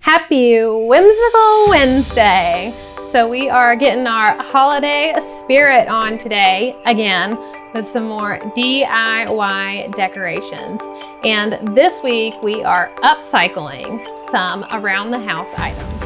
Happy Whimsical Wednesday! So we are getting our holiday spirit on today again with some more DIY decorations. And this week we are upcycling some around the house items.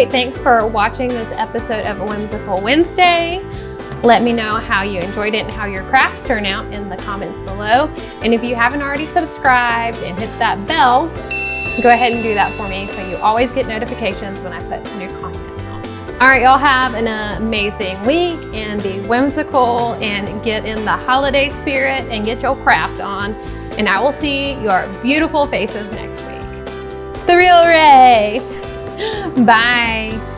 right, thanks for watching this episode of Whimsical Wednesday. Let me know how you enjoyed it and how your crafts turn out in the comments below. And if you haven't already subscribed and hit that bell, go ahead and do that for me so you always get notifications when I put new content out. All right, y'all have an amazing week and be whimsical and get in the holiday spirit and get your craft on. And I will see your beautiful faces next week. It's the Real Ray. Bye.